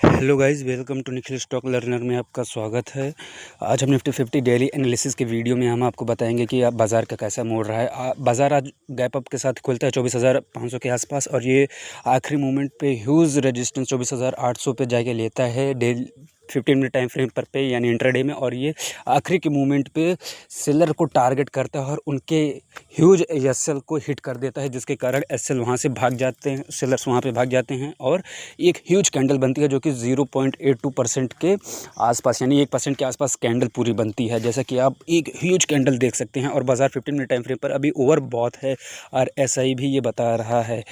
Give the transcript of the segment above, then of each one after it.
Hello guys, welcome to Nikhil stock learner में आपका स्वागत है। आज हम निफ्टी 50 डेली एनालिसिस के वीडियो में हम आपको बताएंगे कि आप बाज़ार का कैसा मोड़ रहा है। बाज़ार आज गैप अप के साथ खुलता है 24,500 के आसपास और ये आखिरी मोमेंट पे ह्यूज रेजिस्टेंस 24,800 पे जाके लेता है डेली 15 मिनट टाइम फ्रेम पर पे यानी इंट्राडे में। और ये आखिरी के मोमेंट पे सेलर को टारगेट करता है और उनके ह्यूज एसएल को हिट कर देता है, जिसके कारण एसएल वहाँ से भाग जाते हैं, सेलर्स वहाँ पे भाग जाते हैं और एक ह्यूज कैंडल बनती है जो कि 0.82% के आसपास यानी 1% के आसपास कैंडल पूरी बनती है। जैसा कि आप एक ह्यूज कैंडल देख सकते हैं और बाज़ार 15 मिनट टाइम फ्रेम पर अभी ओवर बॉथ है और एसआई भी ये बता रहा है।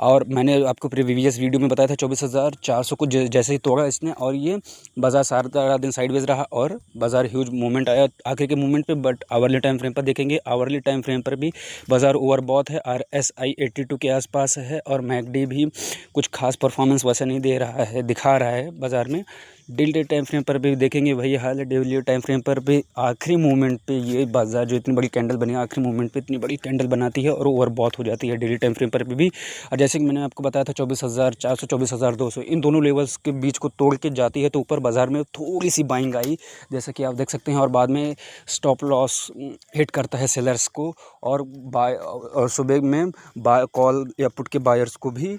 और मैंने आपको प्रीवियस वीडियो में बताया था 24,400 को जैसे ही तोड़ा इसने और ये बाज़ार सारा दिन साइडवेज रहा और बाज़ार ह्यूज मूवमेंट आया आखिर के मूवमेंट पे। बट आवरली टाइम फ्रेम पर देखेंगे, आवरली टाइम फ्रेम पर भी बाज़ार ओवर बॉथ है और एसआई 82 के आसपास है और मैकडी भी कुछ खास परफॉर्मेंस वैसा नहीं दे रहा है, दिखा रहा है बाज़ार में। डेली टाइम फ्रेम पर भी देखेंगे वही हाल है। डेली टाइम फ्रेम पर भी आखिरी मूवमेंट पे ये बाज़ार जो इतनी बड़ी कैंडल बनी आखिरी मूवमेंट पे इतनी बड़ी कैंडल बनाती है और ओवर बॉथ हो जाती है डेली टाइम फ्रेम पर भी। और जैसे कि मैंने आपको बताया था 24,400 24,200 इन दोनों लेवल्स के बीच को तोड़ के जाती है तो ऊपर बाज़ार में थोड़ी सी बाइंग आई, जैसा कि आप देख सकते हैं। और बाद में स्टॉप लॉस हिट करता है सेलर्स को और बाय और सुबह में बाय कॉल या पुट के बायर्स को भी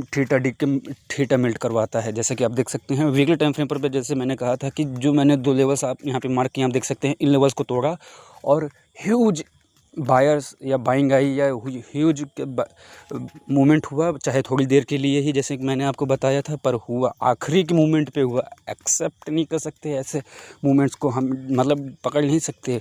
थीटा मिल्ट करवाता है, जैसे कि आप देख सकते हैं। वीकली टाइम फ्रेम पर जैसे मैंने कहा था कि जो मैंने दो लेवल्स आप यहाँ पे मार्क किए आप देख सकते हैं, इन लेवल्स को तोड़ा और ह्यूज बायर्स या बाइंग आई या ह्यूज मूवमेंट हुआ, चाहे थोड़ी देर के लिए ही, जैसे कि मैंने आपको बताया था, पर हुआ आखिरी के मूवमेंट पे हुआ। एक्सेप्ट नहीं कर सकते ऐसे मूवमेंट्स को, हम मतलब पकड़ नहीं सकते।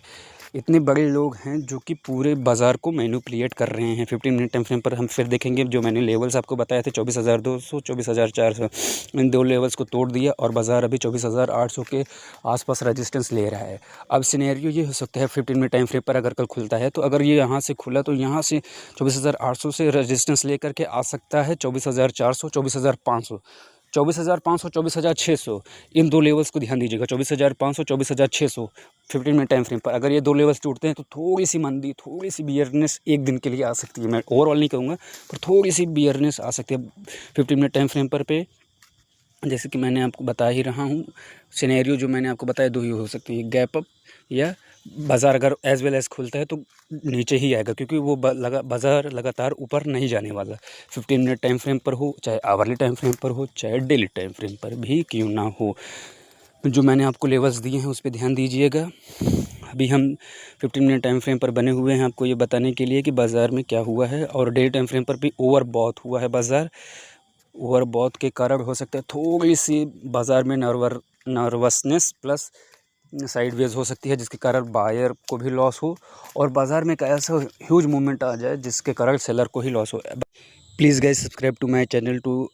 इतने बड़े लोग हैं जो कि पूरे बाज़ार को मैनिपुलेट कर रहे हैं। 15 मिनट टाइम फ्रेम पर हम फिर देखेंगे जो मैंने लेवल्स आपको बताए थे 24,200 24,400 इन दो लेवल्स को तोड़ दिया और बाज़ार अभी 24,800 के आसपास रेजिस्टेंस ले रहा है। अब सिनेरियो ये हो सकता है 15 मिनट टाइम फ्रेम पर अगर कल खुलता है तो अगर ये यहाँ से खुला तो यहाँ से 24,800 से रेजिस्टेंस लेकर के आ सकता है 24,400 24,500 24,500 24,600 इन दो लेवल्स को ध्यान दीजिएगा। 24,500 24,600 15 मिनट टाइम फ्रेम पर अगर ये दो लेवल्स टूटते हैं तो थोड़ी सी मंदी, थोड़ी सी बियरनेस एक दिन के लिए आ सकती है। मैं ओवरऑल नहीं कहूँगा पर थोड़ी सी बियरनेस आ सकती है 15 मिनट टाइम फ्रेम पर पे। जैसे कि मैंने आपको बता ही रहा हूँ, सिनेरियो जो मैंने आपको बताया दो ही हो सकती है, गैप अप या बाज़ार अगर एज वेल एज खुलता है तो नीचे ही आएगा, क्योंकि वो बाज़ार लगातार ऊपर नहीं जाने वाला। 15 मिनट टाइम फ्रेम पर हो, चाहे आवरली टाइम फ्रेम पर हो, चाहे डेली टाइम फ्रेम पर भी क्यों ना हो। जो मैंने आपको लेवल्स दिए हैं उस पर ध्यान दीजिएगा। अभी हम 15 मिनट टाइम फ्रेम पर बने हुए हैं आपको ये बताने के लिए कि बाज़ार में क्या हुआ है। और डेली टाइम फ्रेम पर भी ओवर बॉथ हुआ है बाज़ार। ओवर बॉथ के कारण हो सकता है थोड़ी सी बाज़ार में नर्वसनेस प्लस साइडवेज हो सकती है, जिसके कारण बायर को भी लॉस हो और बाज़ार में एक ऐसा ह्यूज मूवमेंट आ जाए जिसके कारण सेलर को ही लॉस हो। Please guys, subscribe to my channel to